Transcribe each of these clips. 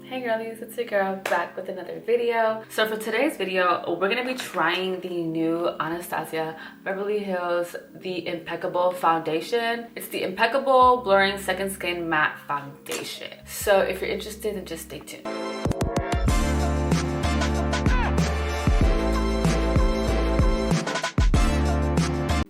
Hey girlies, it's your girl back with another video. So for today's video, we're gonna be trying the new Anastasia Beverly Hills the Impeccable foundation. It's the Impeccable Blurring Second Skin Matte Foundation. So if you're interested, then just stay tuned.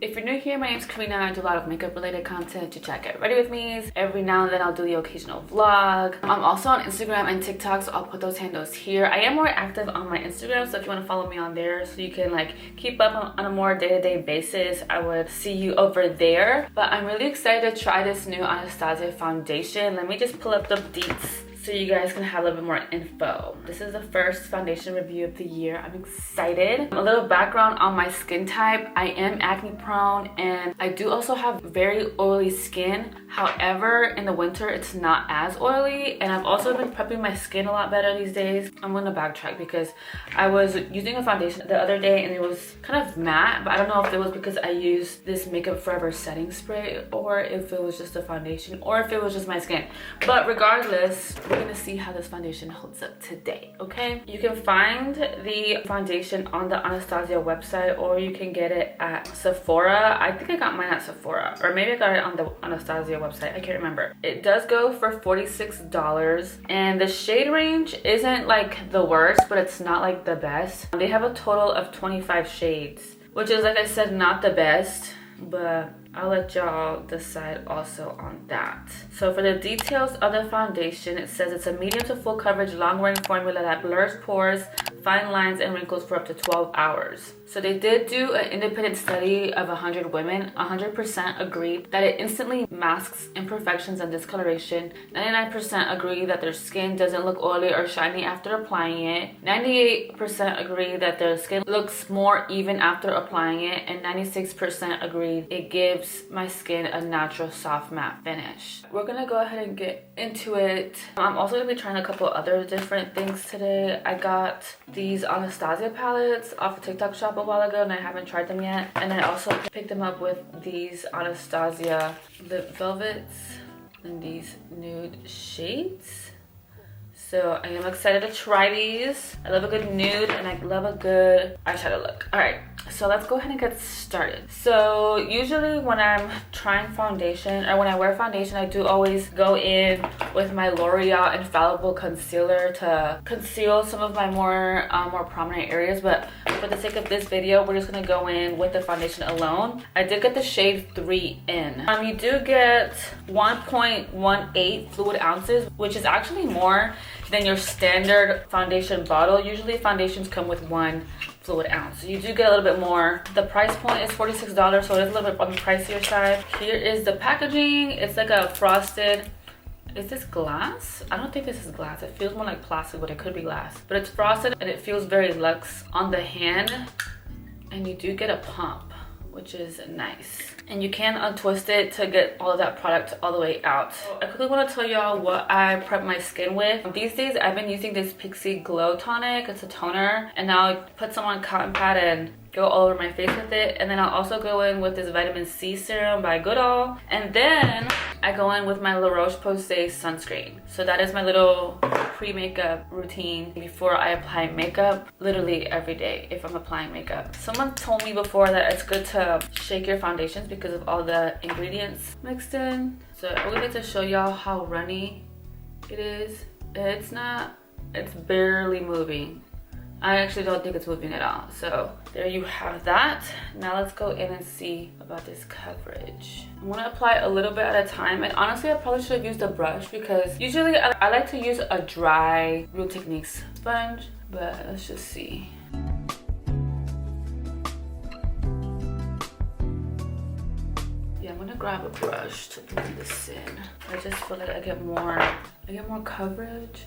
If you're new here, my name's Karina. I do a lot of makeup related content to chat get ready with me. Every now and then I'll do the occasional vlog. I'm also on Instagram and TikTok, so I'll put those handles here. I am more active on my Instagram, so if you want to follow me on there so you can like keep up on a more day-to-day basis, I would see you over there. But I'm really excited to try this new Anastasia foundation. Let me just pull up the deets so you guys can have a little bit more info. This is the first foundation review of the year. I'm excited. A little background on my skin type. I am acne prone and I do also have very oily skin. However, in the winter, it's not as oily, and I've also been prepping my skin a lot better these days. I'm gonna backtrack because I was using a foundation the other day and it was kind of matte, but I don't know if it was because I used this Makeup Forever setting spray or if it was just a foundation or if it was just my skin. But regardless, we're gonna see how this foundation holds up today, okay? You can find the foundation on the Anastasia website or you can get it at Sephora. I think I got mine at Sephora, or maybe I got it on the Anastasia website. I can't remember. It does go for $46 and the shade range isn't like the worst, but it's not like the best. They have a total of 25 shades, which is, like I said, not the best, but I'll let y'all decide also on that. So for the details of the foundation, it says it's a medium to full coverage long wearing formula that blurs pores, fine lines, and wrinkles for up to 12 hours. So they did do an independent study of 100 women. 100% agreed that it instantly masks imperfections and discoloration. 99% agree that their skin doesn't look oily or shiny after applying it. 98% agree that their skin looks more even after applying it. And 96% agreed it gives my skin a natural soft matte finish. We're gonna go ahead and get into it. I'm also gonna be trying a couple other different things today. I got these Anastasia palettes off of TikTok shop a while ago and I haven't tried them yet. And I also picked them up with these Anastasia lip velvets in these nude shades. So I am excited to try these. I love a good nude and I love a good eyeshadow look. All right, so let's go ahead and get started. So usually when I'm trying foundation or when I wear foundation, I do always go in with my L'Oreal Infallible Concealer to conceal some of my more prominent areas. But for the sake of this video, we're just gonna go in with the foundation alone. I did get the shade 3 in. You do get 1.18 fluid ounces, which is actually more than your standard foundation bottle. Usually foundations come with 1 fluid ounce. So you do get a little bit more. The price point is $46, so it is a little bit on the pricier side. Here is the packaging. It's like a frosted, is this glass? I don't think this is glass. It feels more like plastic, but it could be glass. But it's frosted and it feels very luxe on the hand. And you do get a pump, which is nice. And you can untwist it to get all of that product all the way out. I quickly want to tell y'all what I prep my skin with. These days I've been using this Pixie Glow Tonic. It's a toner, and I'll put some on cotton pad and go all over my face with it. And then I'll also go in with this vitamin C serum by Goodall, and then I go in with my La Roche-Posay sunscreen. So that is my little pre-makeup routine before I apply makeup, literally every day if I'm applying makeup. Someone told me before that it's good to shake your foundations because of all the ingredients mixed in. So I'm going to show y'all how runny it is. It's not, it's barely moving. I actually don't think it's moving at all. So there you have that. Now let's go in and see about this coverage. I'm gonna apply a little bit at a time, and honestly I probably should have used a brush because usually I like to use a dry Real Techniques sponge, but let's just see. Yeah, I'm gonna grab a brush to blend this in. I just feel like I get more coverage.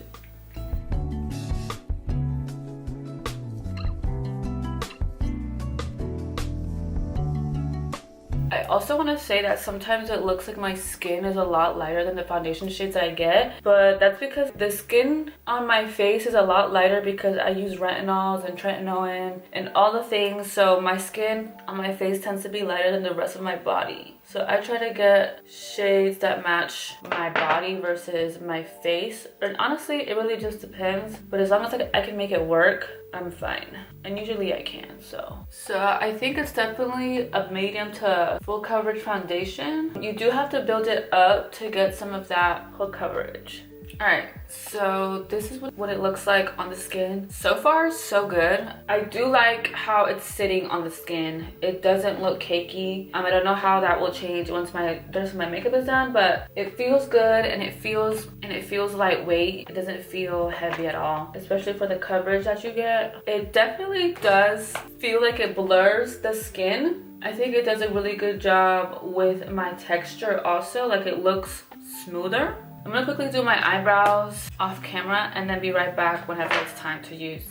I also want to say that sometimes it looks like my skin is a lot lighter than the foundation shades I get, but that's because the skin on my face is a lot lighter because I use retinols and tretinoin and all the things, so my skin on my face tends to be lighter than the rest of my body. So I try to get shades that match my body versus my face. And honestly, it really just depends. But as long as I can make it work, I'm fine. And usually I can, so I think it's definitely a medium to full coverage foundation. You do have to build it up to get some of that full coverage. All right, so this is what it looks like on the skin. So far, so good. I do like how it's sitting on the skin. It doesn't look cakey. I don't know how that will change once my makeup is done, but it feels good and it feels lightweight. It doesn't feel heavy at all, especially for the coverage that you get. It definitely does feel like it blurs the skin. I think it does a really good job with my texture also. Like, it looks smoother. I'm gonna quickly do my eyebrows off camera and then be right back whenever it's time to use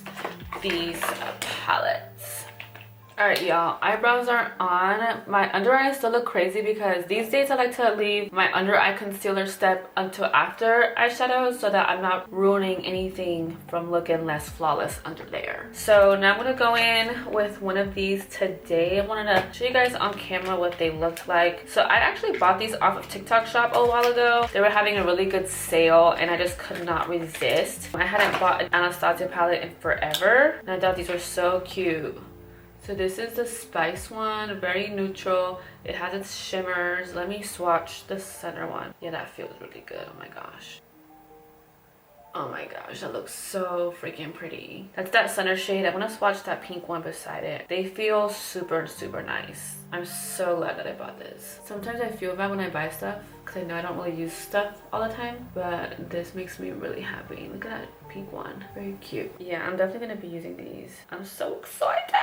these palettes. All right, y'all, eyebrows are on. My under eyes still look crazy because these days I like to leave my under eye concealer step until after eyeshadow so that I'm not ruining anything from looking less flawless under there. So now I'm gonna go in with one of these today. I wanted to show you guys on camera what they looked like. So I actually bought these off of TikTok shop a while ago. They were having a really good sale and I just could not resist. I hadn't bought an Anastasia palette in forever and I thought these were so cute. So this is the Spice one, very neutral. It has its shimmers. Let me swatch the center one. Yeah, that feels really good. Oh my gosh. Oh my gosh, that looks so freaking pretty. That's that center shade. I'm gonna swatch that pink one beside it. They feel super, super nice. I'm so glad that I bought this. Sometimes I feel bad when I buy stuff because I know I don't really use stuff all the time, but this makes me really happy. Look at that pink one, very cute. Yeah, I'm definitely gonna be using these. I'm so excited.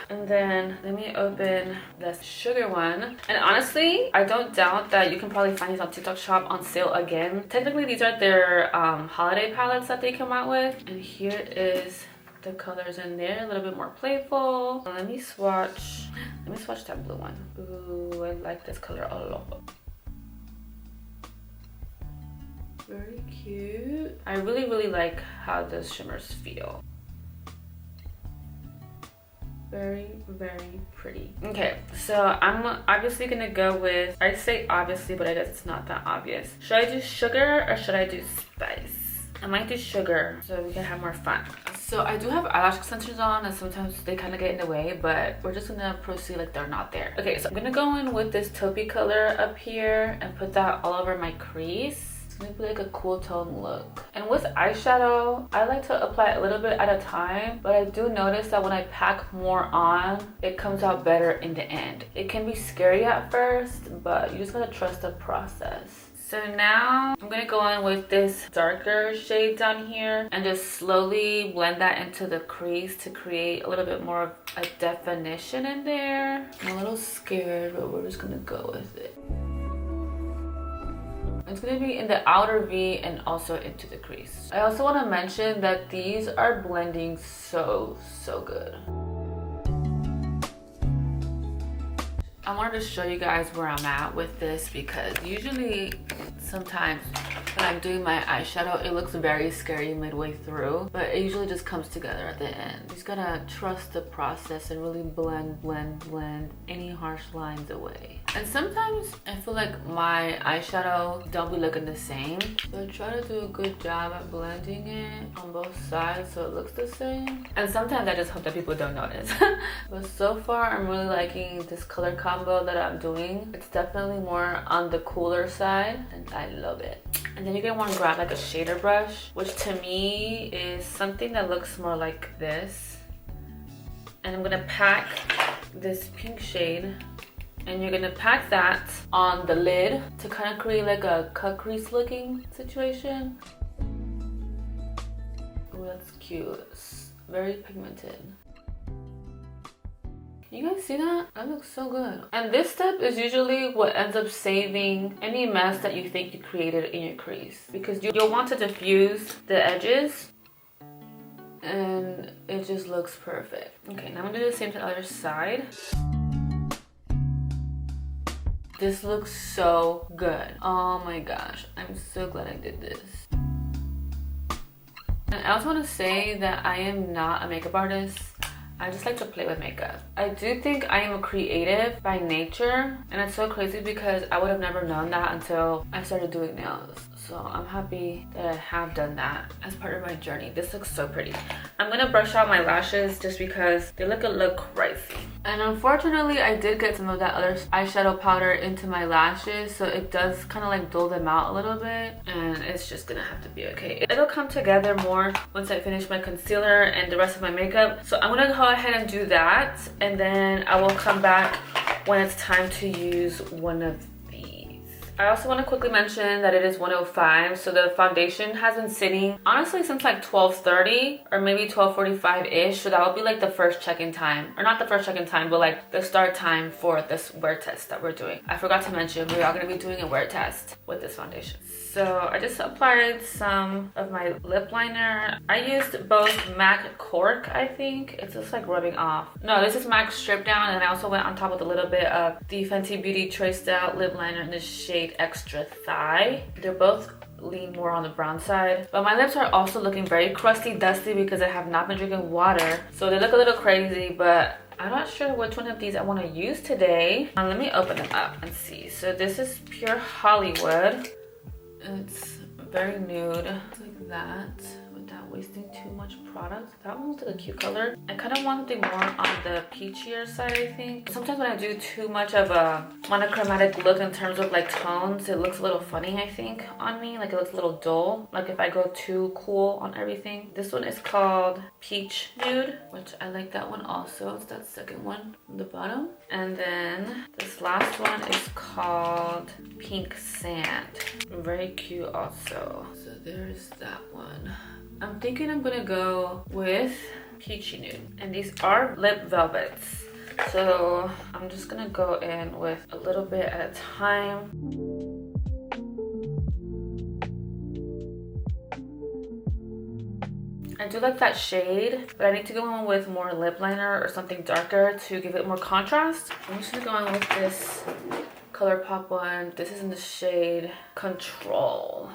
And then let me open the sugar one. And honestly, I don't doubt that you can probably find these on TikTok shop on sale again. Technically, these are their holiday palettes that they come out with. And here is the colors in there, a little bit more playful. Let me swatch that blue one. Ooh, I like this color a lot. Very cute. I really like how the shimmers feel. Very pretty. Okay, so I'm obviously gonna go with, I say obviously, but I guess it's not that obvious. Should I do sugar or should I do spice? I might do sugar so we can have more fun. So I do have eyelash extensions on and sometimes they kind of get in the way, but we're just gonna proceed like they're not there. Okay, so I'm gonna go in with this taupey color up here and put that all over my crease. It's gonna be like a cool tone look. And with eyeshadow, I like to apply a little bit at a time, but I do notice that when I pack more on, it comes out better in the end. It can be scary at first, but you just gotta trust the process. So now I'm gonna go on with this darker shade down here and just slowly blend that into the crease to create a little bit more of a definition in there. I'm a little scared, but we're just gonna go with it. It's gonna be in the outer V and also into the crease. I also wanna mention that these are blending so good. I wanted to show you guys where I'm at with this because usually sometimes when I'm doing my eyeshadow, it looks very scary midway through, but it usually just comes together at the end. You just gotta trust the process and really blend any harsh lines away. And sometimes I feel like my eyeshadow don't be looking the same, so I try to do a good job at blending it on both sides so it looks the same. And sometimes I just hope that people don't notice. But so far I'm really liking this color combo that I'm doing. It's definitely more on the cooler side and I love it. And then you're gonna want to grab like a shader brush, which to me is something that looks more like this. And I'm gonna pack this pink shade and you're gonna pack that on the lid to kind of create like a cut crease looking situation. Oh, that's cute. It's very pigmented. You guys see that? That looks so good. And this step is usually what ends up saving any mess that you think you created in your crease, because you'll want to diffuse the edges and it just looks perfect. Okay, now I'm gonna do the same to the other side. This looks so good. Oh my gosh, I'm so glad I did this. And I also want to say that I am not a makeup artist. I just like to play with makeup. I do think I am a creative by nature, and it's so crazy because I would have never known that until I started doing nails. So I'm happy that I have done that as part of my journey. This looks so pretty. I'm gonna brush out my lashes just because they look a little crazy. And unfortunately, I did get some of that other eyeshadow powder into my lashes, so it does kind of like dull them out a little bit, and it's just gonna have to be okay. It'll come together more once I finish my concealer and the rest of my makeup. So I'm gonna go ahead and do that, and then I will come back when it's time to use one of these. I also want to quickly mention that it is 1:05, so the foundation has been sitting honestly since like 12:30 or maybe 12:45-ish, so that will be like the first check-in time, or not the first check-in time, but like the start time for this wear test that we're doing. I forgot to mention we are going to be doing a wear test with this foundation. So I just applied some of my lip liner. I used both MAC Cork, I think. It's just like rubbing off. No, this is MAC Strip Down, and I also went on top with a little bit of the Fenty Beauty Traced Out lip liner in the shade Extra Thigh. They're both lean more on the brown side, but my lips are also looking very crusty, dusty because I have not been drinking water. So they look a little crazy, but I'm not sure which one of these I want to use today. Now let me open them up and see. So this is Pure Hollywood. It's very nude, like that, without wasting too much product. That one looks like a cute color. I kind of want something more on the peachier side, I think. Sometimes when I do too much of a monochromatic look in terms of like tones, it looks a little funny, I think, on me. Like it looks a little dull, like if I go too cool on everything. This one is called Peach Nude, which I like that one also. It's that second one on the bottom. And then this last one is called Pink Sand. Very cute also. So there's that one. I'm thinking I'm gonna go with Peachy Nude, and these are lip velvets, so I'm just gonna go in with a little bit at a time. I do like that shade, but I need to go in with more lip liner or something darker to give it more contrast. I'm just gonna go in with this ColourPop one. This is in the shade Control.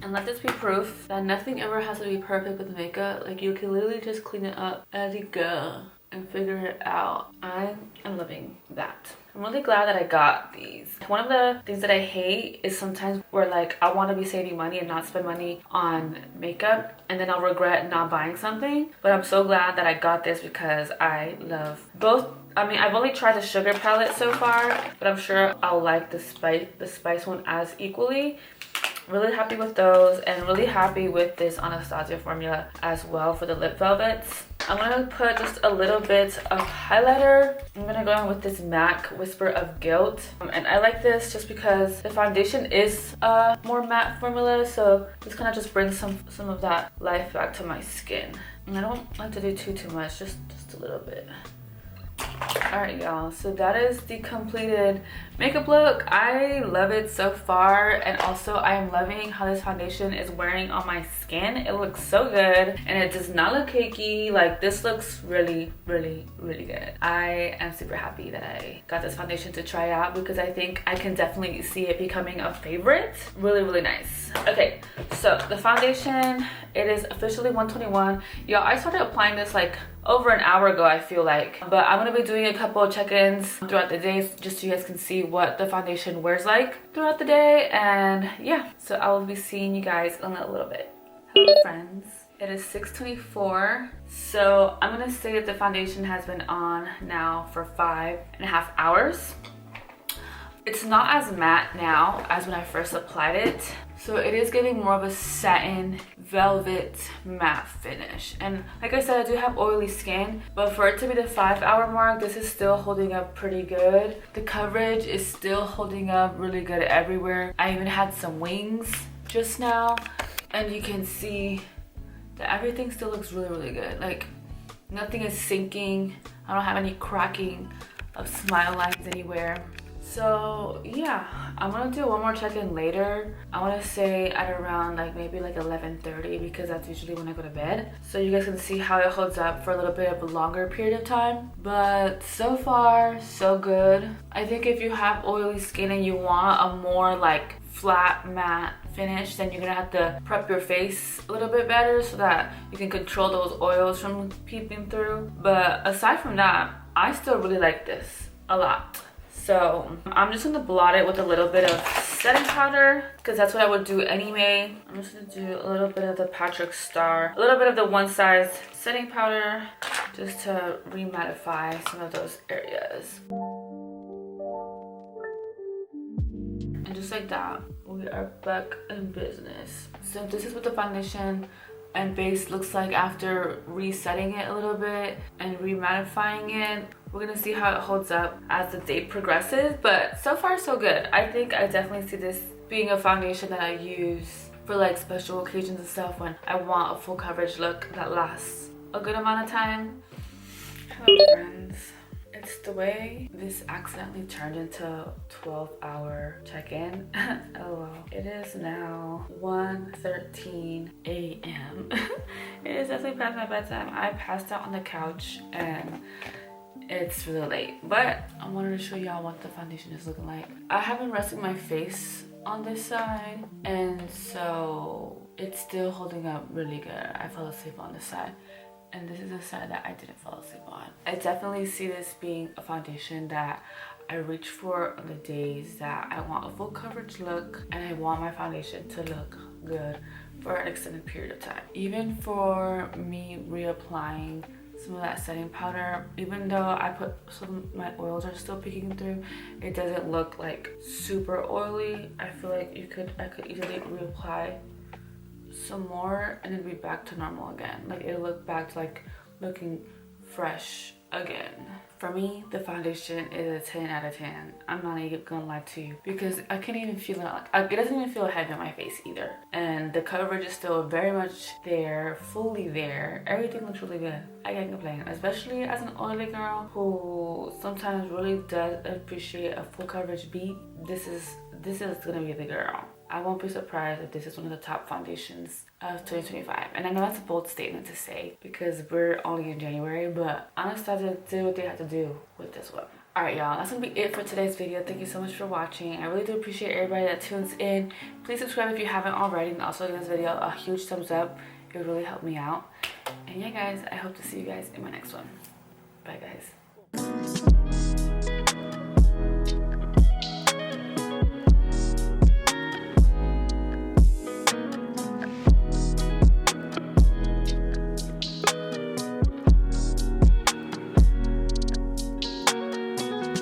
And let this be proof that nothing ever has to be perfect with makeup. Like you can literally just clean it up as you go and figure it out. I am loving that. I'm really glad that I got these. One of the things that I hate is sometimes where like I want to be saving money and not spend money on makeup, and then I'll regret not buying something. But I'm so glad that I got this because I love both. I mean, I've only tried the sugar palette so far, but I'm sure I'll like the spice one as equally. Really happy with those, and really happy with this Anastasia formula as well for the lip velvets. I'm gonna put just a little bit of highlighter. I'm gonna go in with this MAC Whisper of Guilt. And I like this just because the foundation is a more matte formula, so this kind of just brings some of that life back to my skin. And I don't like to do too much, just a little bit. All right, y'all, so that is the completed makeup look. I love it so far, and also I am loving how this foundation is wearing on my skin. It looks so good, and it does not look cakey. Like, this looks really good. I am super happy that I got this foundation to try out because I think I can definitely see it becoming a favorite. Really nice. Okay, so the foundation, it is officially 121. Y'all, I started applying this like over an hour ago, I feel like, but I'm gonna be doing a couple of check-ins throughout the day just so you guys can see what the foundation wears like throughout the day. And yeah, so I will be seeing you guys in a little bit. Hello friends, it is 6:24, so I'm gonna say that the foundation has been on now for 5.5 hours. It's not as matte now as when I first applied it, so it is giving more of a satin velvet matte finish. And like I said, I do have oily skin, but for it to be the 5-hour mark, this is still holding up pretty good. The coverage is still holding up really good everywhere. I even had some wings just now, and you can see that everything still looks really good. Like, nothing is sinking. I don't have any cracking of smile lines anywhere. So yeah, I'm gonna do one more check-in later. I want to say at around like maybe like 11:30 because that's usually when I go to bed, so you guys can see how it holds up for a little bit of a longer period of time. But so far so good. I think if you have oily skin and you want a more like flat matte finish, then you're gonna have to prep your face a little bit better so that you can control those oils from peeping through. But aside from that, I still really like this a lot. So I'm just gonna blot it with a little bit of setting powder because that's what I would do anyway. I'm just gonna do a little bit of the Patrick Star, a little bit of the One Size setting powder just to remattify some of those areas. And just like that, we are back in business. So this is what the foundation and base looks like after resetting it a little bit and remattifying it. We're gonna see how it holds up as the day progresses, but so far so good. I think I definitely see this being a foundation that I use for like special occasions and stuff when I want a full coverage look that lasts a good amount of time. Hello friends. It's the way this accidentally turned into a 12-hour check-in. LOL. It is now 1:13 a.m. It is definitely past my bedtime. I passed out on the couch and it's really late, but I wanted to show y'all what the foundation is looking like. I have been resting my face on this side, and so it's still holding up really good. I fell asleep on this side, and this is the side that I didn't fall asleep on. I definitely see this being a foundation that I reach for on the days that I want a full coverage look and I want my foundation to look good for an extended period of time. Even for me reapplying some of that setting powder, even though I put some, my oils are still peeking through, it doesn't look like super oily. I feel like I could easily reapply some more and then be back to normal again. Like it'll look back to like looking fresh again. For me, the foundation is a 10 out of 10. I'm not even gonna lie to you because I can't even feel it. Like, it doesn't even feel heavy on my face either. And the coverage is still very much there, fully there. Everything looks really good. I can't complain, especially as an oily girl who sometimes really does appreciate a full coverage beat. This is gonna be the girl. I won't be surprised if this is one of the top foundations of 2025. And I know that's a bold statement to say because we're only in January, but Anastasia did what they had to do with this one. Alright y'all, that's gonna be it for today's video. Thank you so much for watching. I really do appreciate everybody that tunes in. Please subscribe if you haven't already, and also give this video a huge thumbs up. It would really help me out. And yeah guys, I hope to see you guys in my next one. Bye guys.